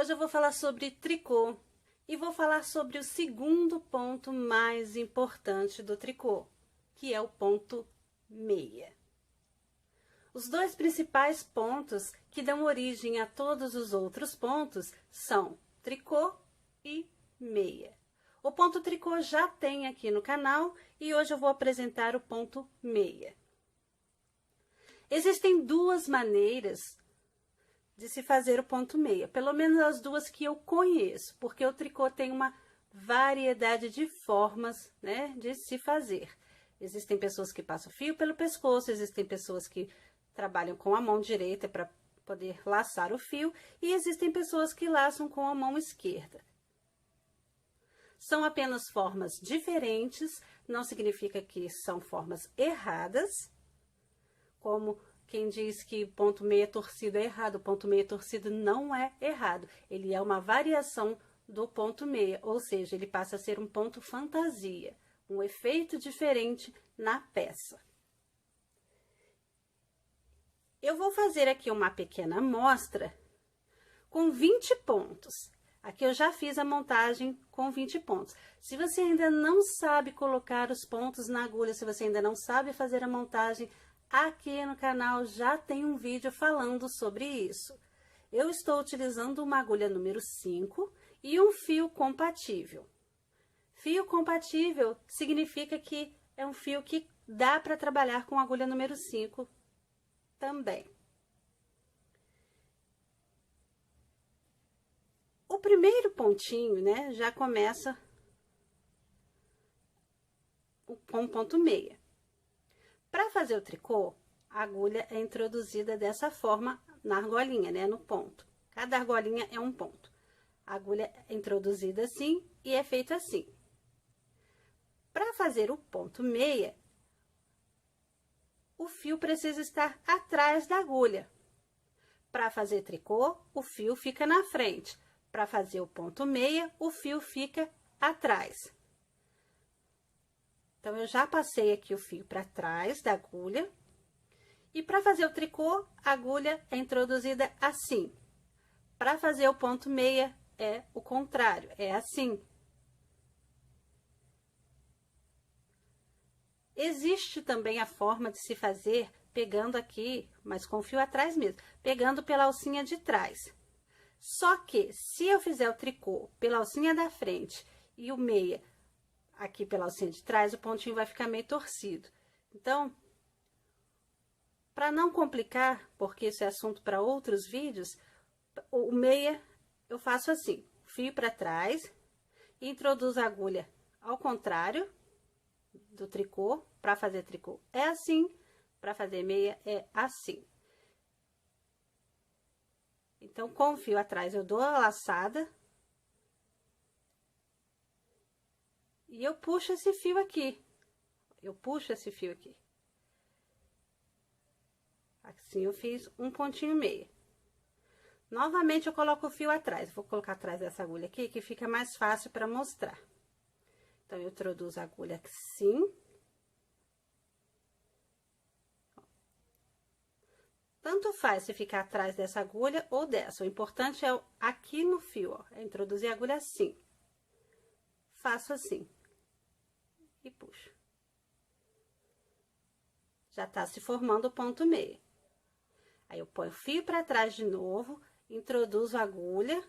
Hoje eu vou falar sobre tricô e vou falar sobre o segundo ponto mais importante do tricô, que é o ponto meia. Os dois principais pontos que dão origem a todos os outros pontos são tricô e meia. O ponto tricô já tem aqui no canal e hoje eu vou apresentar o ponto meia. Existem duas maneiras de se fazer o ponto meia, pelo menos as duas que eu conheço, porque o tricô tem uma variedade de formas, né, de se fazer. Existem pessoas que passam fio pelo pescoço, existem pessoas que trabalham com a mão direita para poder laçar o fio, e existem pessoas que laçam com a mão esquerda. São apenas formas diferentes, não significa que são formas erradas, como quem diz que ponto meia torcido é errado. O ponto meia torcido não é errado. Ele é uma variação do ponto meia, ou seja, ele passa a ser um ponto fantasia, um efeito diferente na peça. Eu vou fazer aqui uma pequena amostra com 20 pontos. Aqui eu já fiz a montagem com 20 pontos. Se você ainda não sabe colocar os pontos na agulha, se você ainda não sabe fazer a montagem, aqui no canal já tem um vídeo falando sobre isso. Eu estou utilizando uma agulha número 5 e um fio compatível. Fio compatível significa que é um fio que dá para trabalhar com a agulha número 5 também. O primeiro pontinho, né, já começa com ponto meia. Para fazer o tricô, a agulha é introduzida dessa forma na argolinha, né, no ponto. Cada argolinha é um ponto. A agulha é introduzida assim e é feito assim. Para fazer o ponto meia, o fio precisa estar atrás da agulha. Para fazer tricô, o fio fica na frente. Para fazer o ponto meia, o fio fica atrás. Então, eu já passei aqui o fio para trás da agulha. E para fazer o tricô, a agulha é introduzida assim. Para fazer o ponto meia, é o contrário, é assim. Existe também a forma de se fazer pegando aqui, mas com o fio atrás mesmo, pegando pela alcinha de trás. Só que, se eu fizer o tricô pela alcinha da frente e o meia aqui pela alcinha de trás, o pontinho vai ficar meio torcido. Então, para não complicar, porque isso é assunto para outros vídeos, o meia eu faço assim, fio para trás, introduzo a agulha ao contrário do tricô. Para fazer tricô é assim, para fazer meia é assim. Então, com o fio atrás eu dou a laçada e eu puxo esse fio aqui. Eu puxo esse fio aqui. Assim eu fiz um pontinho meia. Novamente eu coloco o fio atrás. Vou colocar atrás dessa agulha aqui, que fica mais fácil para mostrar. Então, eu introduzo a agulha assim. Tanto faz se ficar atrás dessa agulha ou dessa. O importante é aqui no fio, ó. É introduzir a agulha assim. Faço assim. E puxo. Já tá se formando o ponto meia. Aí, eu ponho o fio para trás de novo, introduzo a agulha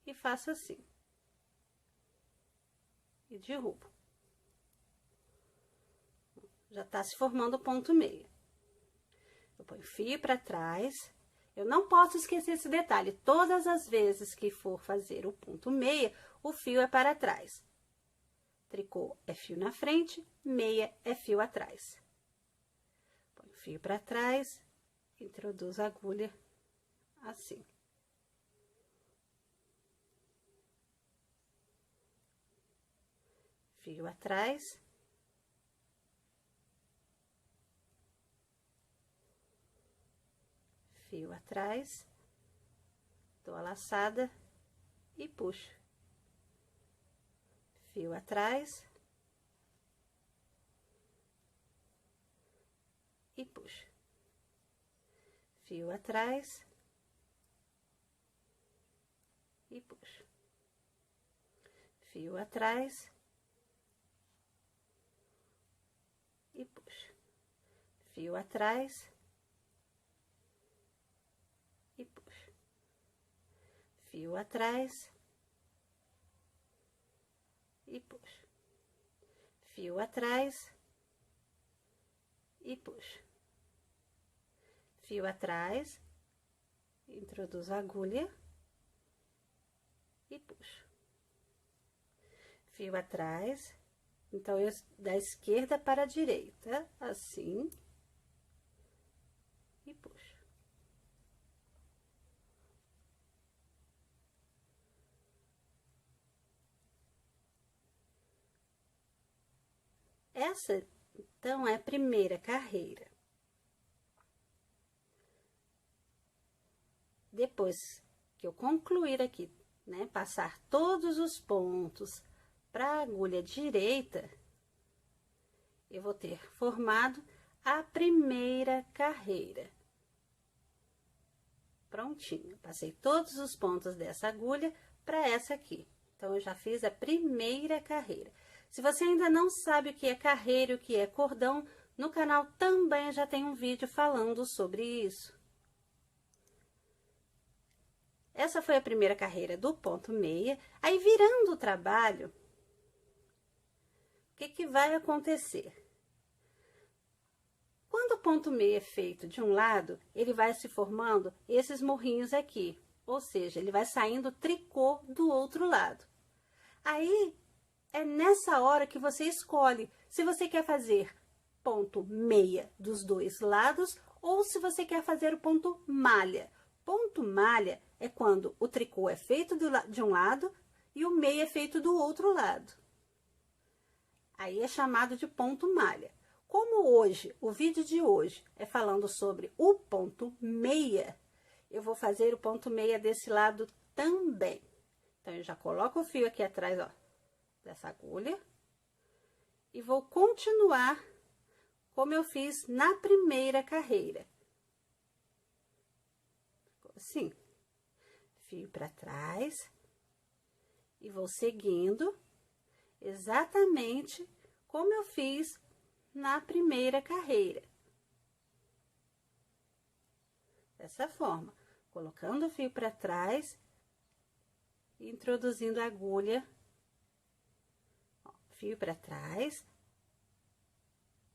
e faço assim. E derrubo. Já tá se formando o ponto meia. Eu ponho fio para trás. Eu não posso esquecer esse detalhe. Todas as vezes que for fazer o ponto meia, o fio é para trás. Tricô é fio na frente, meia é fio atrás. Ponho fio para trás, introduzo a agulha assim. Fio atrás. Fio atrás, dou a laçada e puxo. Fio atrás e puxo. Fio atrás e puxo. Fio atrás e puxo. Fio atrás e puxo. Fio atrás e puxo. Fio atrás e puxo. Fio atrás, introduzo a agulha e puxo. Fio atrás, então eu da esquerda para a direita, assim, e puxo. Essa, então, é a primeira carreira. Depois que eu concluir aqui, né, passar todos os pontos para a agulha direita, eu vou ter formado a primeira carreira. Prontinho, passei todos os pontos dessa agulha para essa aqui. Então, eu já fiz a primeira carreira. Se você ainda não sabe o que é carreira e o que é cordão, no canal também já tem um vídeo falando sobre isso. Essa foi a primeira carreira do ponto meia. Aí, virando o trabalho, o que que vai acontecer? Quando o ponto meia é feito de um lado, ele vai se formando esses morrinhos aqui, ou seja, ele vai saindo tricô do outro lado. Aí, é nessa hora que você escolhe se você quer fazer ponto meia dos dois lados ou se você quer fazer o ponto malha. Ponto malha é quando o tricô é feito de um lado e o meia é feito do outro lado. Aí é chamado de ponto malha. Como hoje, o vídeo de hoje é falando sobre o ponto meia, eu vou fazer o ponto meia desse lado também. Então, eu já coloco o fio aqui atrás, ó, dessa agulha, e vou continuar como eu fiz na primeira carreira. Ficou assim. Fio para trás, e vou seguindo exatamente como eu fiz na primeira carreira. Dessa forma, colocando o fio para trás, introduzindo a agulha, ó, fio para trás,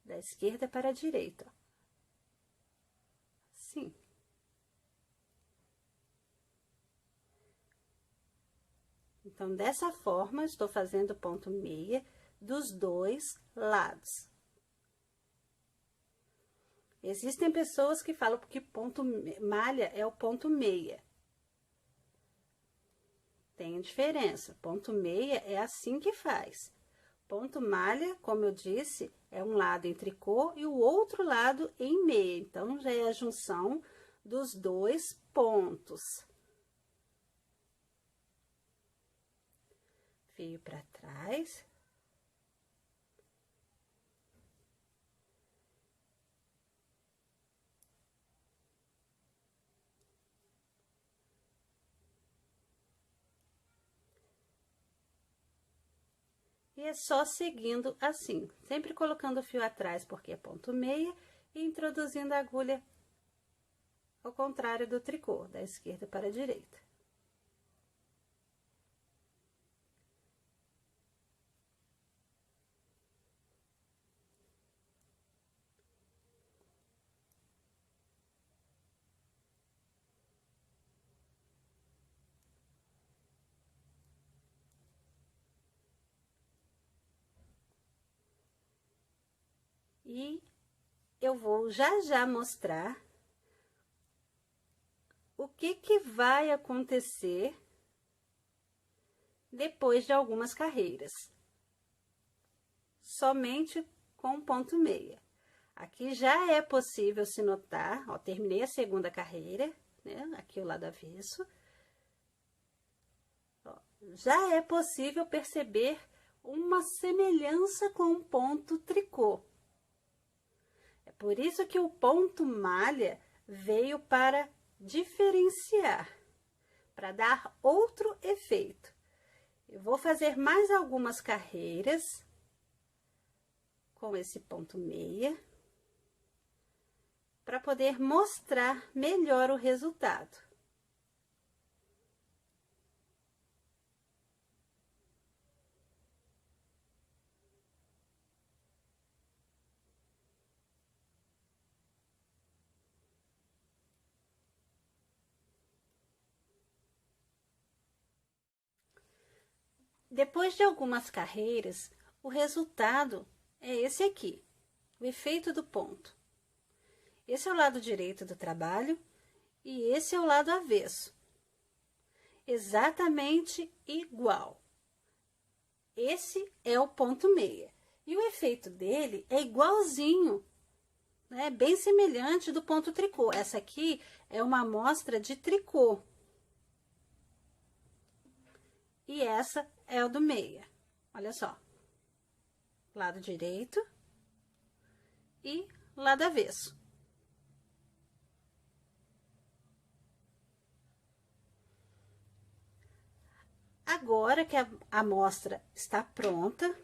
da esquerda para a direita, ó. Assim. Então, dessa forma, estou fazendo ponto meia dos dois lados. Existem pessoas que falam que ponto malha é o ponto meia. Tem diferença. Ponto meia é assim que faz. Ponto malha, como eu disse, é um lado em tricô e o outro lado em meia. Então, já é a junção dos dois pontos. Fio para trás. E é só seguindo assim, sempre colocando o fio atrás, porque é ponto meia, e introduzindo a agulha ao contrário do tricô, da esquerda para a direita. E eu vou já mostrar o que que vai acontecer depois de algumas carreiras. Somente com ponto meia. Aqui já é possível se notar, ó, terminei a segunda carreira, né? Aqui o lado avesso. Ó, já é possível perceber uma semelhança com um ponto tricô. É por isso que o ponto malha veio para diferenciar, para dar outro efeito. Eu vou fazer mais algumas carreiras com esse ponto meia, para poder mostrar melhor o resultado. Depois de algumas carreiras, o resultado é esse aqui, o efeito do ponto. Esse é o lado direito do trabalho e esse é o lado avesso. Exatamente igual. Esse é o ponto meia. E o efeito dele é igualzinho, né? Bem semelhante do ponto tricô. Essa aqui é uma amostra de tricô. E essa é o do meia. Olha só. Lado direito e lado avesso. Agora que a amostra está pronta,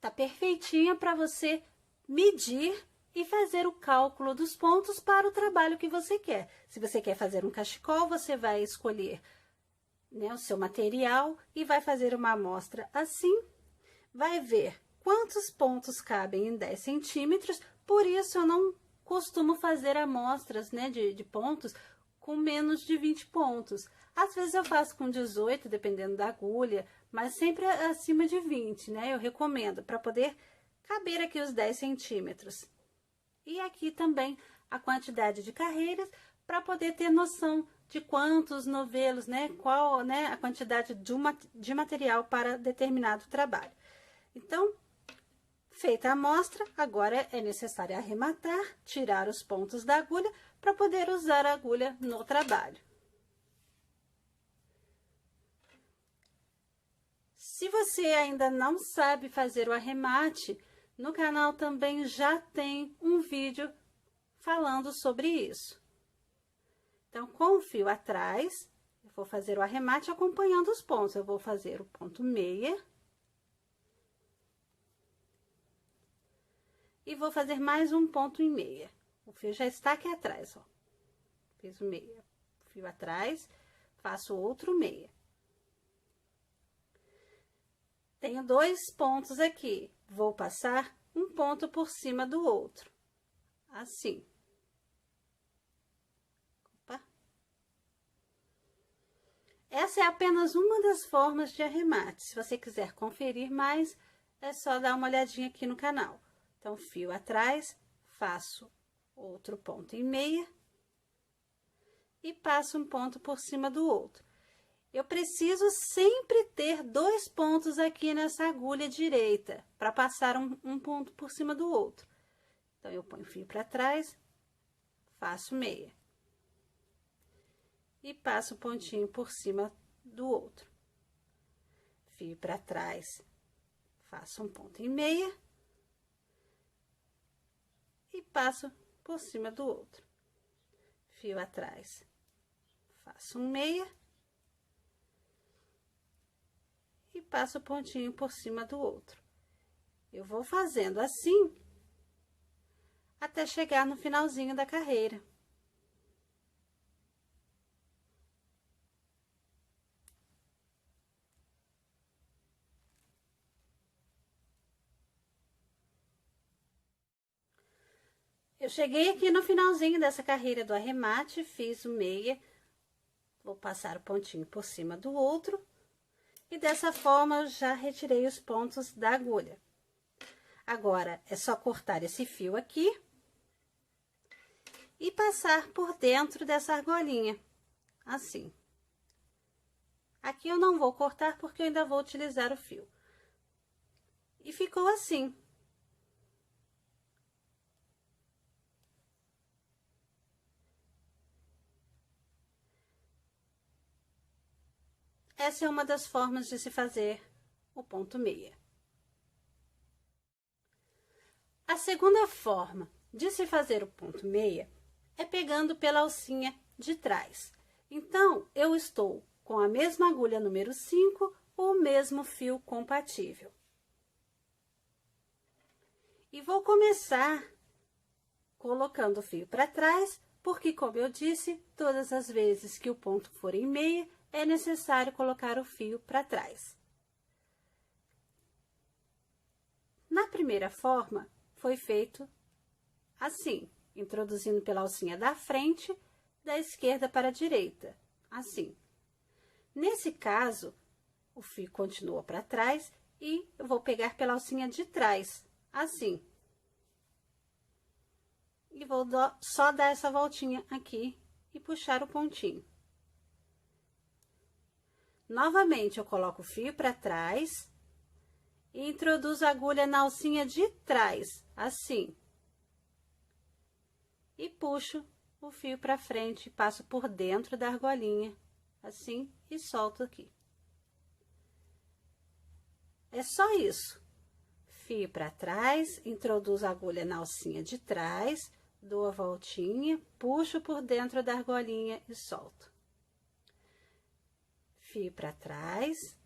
tá perfeitinha para você medir e fazer o cálculo dos pontos para o trabalho que você quer. Se você quer fazer um cachecol, você vai escolher, né, o seu material e vai fazer uma amostra assim, vai ver quantos pontos cabem em 10 centímetros, por isso eu não costumo fazer amostras, né, de pontos com menos de 20 pontos. Às vezes eu faço com 18, dependendo da agulha, mas sempre acima de 20, né, eu recomendo, para poder caber aqui os 10 centímetros. E aqui também a quantidade de carreiras, para poder ter noção de quantos novelos, né, qual, né, a quantidade de material para determinado trabalho. Então, feita a amostra, agora é necessário arrematar, tirar os pontos da agulha para poder usar a agulha no trabalho. Se você ainda não sabe fazer o arremate, no canal também já tem um vídeo falando sobre isso. Então, com o fio atrás, eu vou fazer o arremate acompanhando os pontos. Eu vou fazer o ponto meia. E vou fazer mais um ponto em meia. O fio já está aqui atrás, ó. Fiz o meia, fio atrás, faço outro meia. Tenho 2 pontos aqui. Vou passar um ponto por cima do outro. Assim. Essa é apenas uma das formas de arremate. Se você quiser conferir mais, é só dar uma olhadinha aqui no canal. Então, fio atrás, faço outro ponto em meia e passo um ponto por cima do outro. Eu preciso sempre ter 2 pontos aqui nessa agulha direita, para passar um ponto por cima do outro. Então, eu ponho o fio para trás, faço meia. E passo o pontinho por cima do outro. Fio para trás, faço um ponto em meia. E passo por cima do outro. Fio atrás, faço um meia. E passo o pontinho por cima do outro. Eu vou fazendo assim, até chegar no finalzinho da carreira. Eu cheguei aqui no finalzinho dessa carreira do arremate, fiz o meia, vou passar o pontinho por cima do outro, e dessa forma eu já retirei os pontos da agulha. Agora, é só cortar esse fio aqui e passar por dentro dessa argolinha, assim. Aqui eu não vou cortar porque eu ainda vou utilizar o fio. E ficou assim. Essa é uma das formas de se fazer o ponto meia. A segunda forma de se fazer o ponto meia é pegando pela alcinha de trás. Então, eu estou com a mesma agulha número 5, o mesmo fio compatível. E vou começar colocando o fio para trás, porque, como eu disse, todas as vezes que o ponto for em meia, é necessário colocar o fio para trás. Na primeira forma, foi feito assim, introduzindo pela alcinha da frente, da esquerda para a direita, assim. Nesse caso, o fio continua para trás e eu vou pegar pela alcinha de trás, assim. E vou só dar essa voltinha aqui e puxar o pontinho. Novamente, eu coloco o fio para trás e introduzo a agulha na alcinha de trás, assim. E puxo o fio para frente, passo por dentro da argolinha, assim, e solto aqui. É só isso. Fio para trás, introduzo a agulha na alcinha de trás, dou a voltinha, puxo por dentro da argolinha e solto. Fio para trás,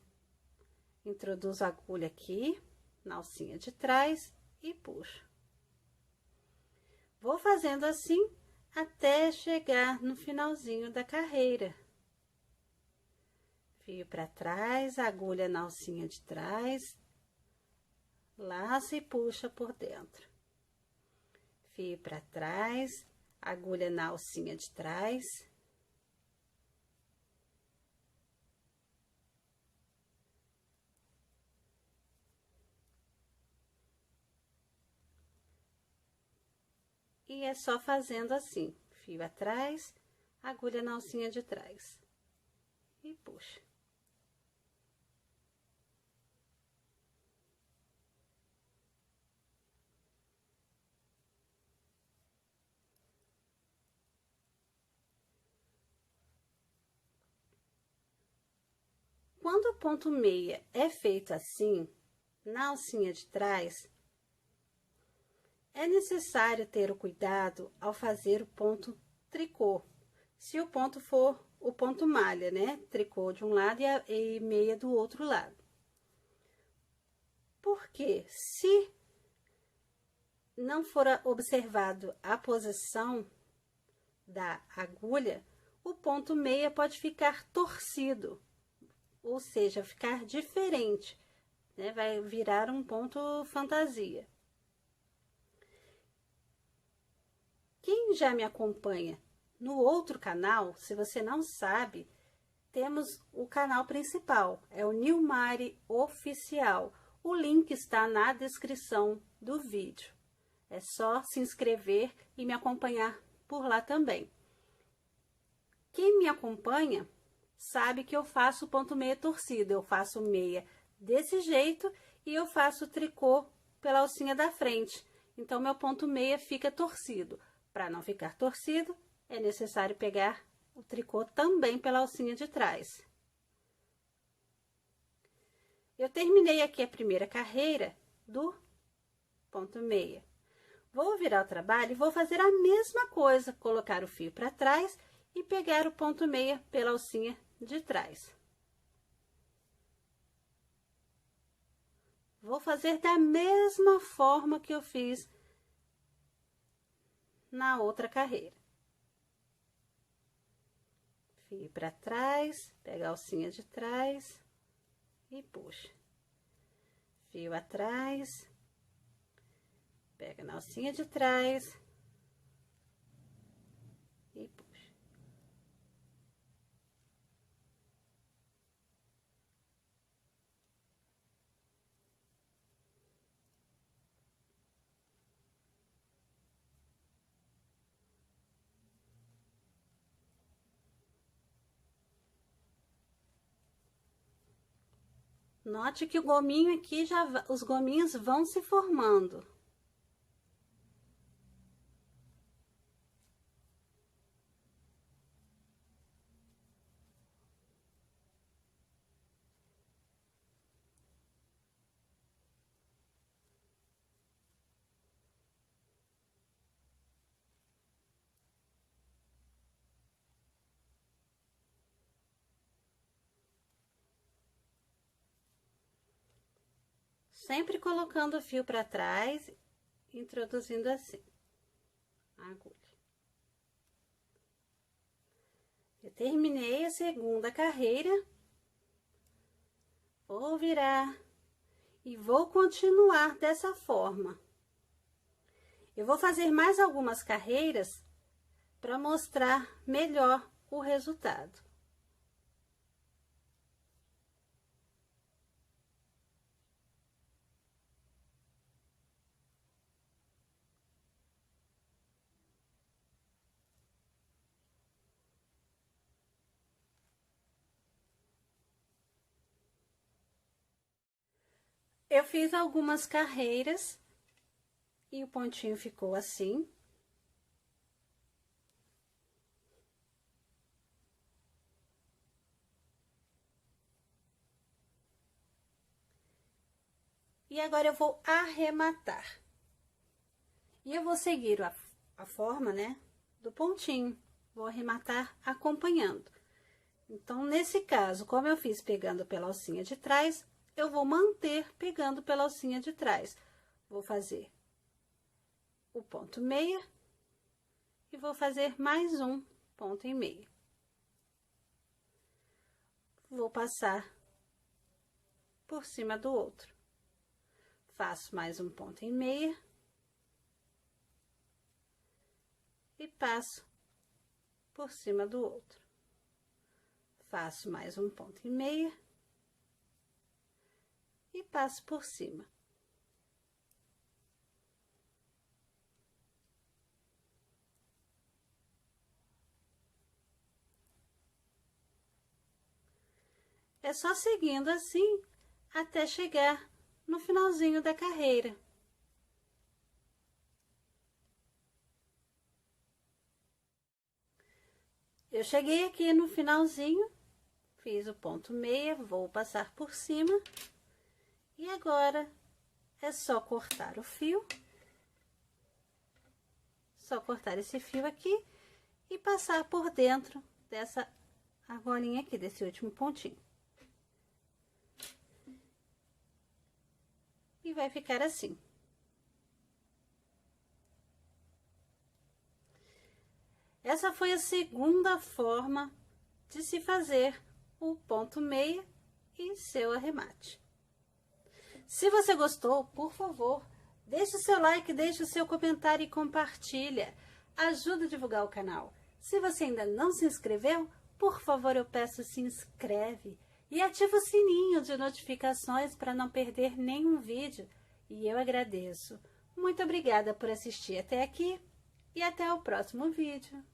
introduzo a agulha aqui na alcinha de trás e puxo. Vou fazendo assim até chegar no finalzinho da carreira. Fio para trás, agulha na alcinha de trás, laça e puxa por dentro. Fio para trás, agulha na alcinha de trás. E é só fazendo assim, fio atrás, agulha na alcinha de trás. E puxa. Quando o ponto meia é feito assim, na alcinha de trás, é necessário ter o cuidado ao fazer o ponto tricô. Se o ponto for o ponto malha, né? Tricô de um lado e meia do outro lado. Porque se não for observado a posição da agulha, o ponto meia pode ficar torcido, ou seja, ficar diferente, né? Vai virar um ponto fantasia. Quem já me acompanha no outro canal, se você não sabe, temos o canal principal, é o Nilmari Oficial. O link está na descrição do vídeo. É só se inscrever e me acompanhar por lá também. Quem me acompanha sabe que eu faço ponto meia torcido. Eu faço meia desse jeito e eu faço tricô pela alcinha da frente. Então, meu ponto meia fica torcido. Para não ficar torcido, é necessário pegar o tricô também pela alcinha de trás. Eu terminei aqui a primeira carreira do ponto meia. Vou virar o trabalho e vou fazer a mesma coisa, colocar o fio para trás e pegar o ponto meia pela alcinha de trás. Vou fazer da mesma forma que eu fiz na outra carreira. Fio para trás, pega a alcinha de trás e puxa. Fio atrás, pega na alcinha de trás e puxa. Note que o gominho aqui os gominhos vão se formando. sempre colocando o fio para trás, introduzindo assim a agulha. Eu terminei a segunda carreira, vou virar e vou continuar dessa forma. Eu vou fazer mais algumas carreiras para mostrar melhor o resultado. Eu fiz algumas carreiras e o pontinho ficou assim. E agora eu vou arrematar. E eu vou seguir a forma, né, do pontinho. Vou arrematar acompanhando. Então, nesse caso, como eu fiz pegando pela alcinha de trás, eu vou manter pegando pela alcinha de trás. Vou fazer o ponto meia e vou fazer mais um ponto e meio. Vou passar por cima do outro. Faço mais um ponto e meia. E passo por cima do outro. Faço mais um ponto e meia. E passo por cima. É só seguindo assim até chegar no finalzinho da carreira. Eu cheguei aqui no finalzinho, fiz o ponto meia, vou passar por cima. E agora é só cortar o fio. Só cortar esse fio aqui e passar por dentro dessa argolinha aqui, desse último pontinho. E vai ficar assim. Essa foi a segunda forma de se fazer o ponto meia e seu arremate. Se você gostou, por favor, deixe o seu like, deixe o seu comentário e compartilha. Ajuda a divulgar o canal. Se você ainda não se inscreveu, por favor, eu peço, se inscreve e ativa o sininho de notificações para não perder nenhum vídeo. E eu agradeço. Muito obrigada por assistir até aqui e até o próximo vídeo.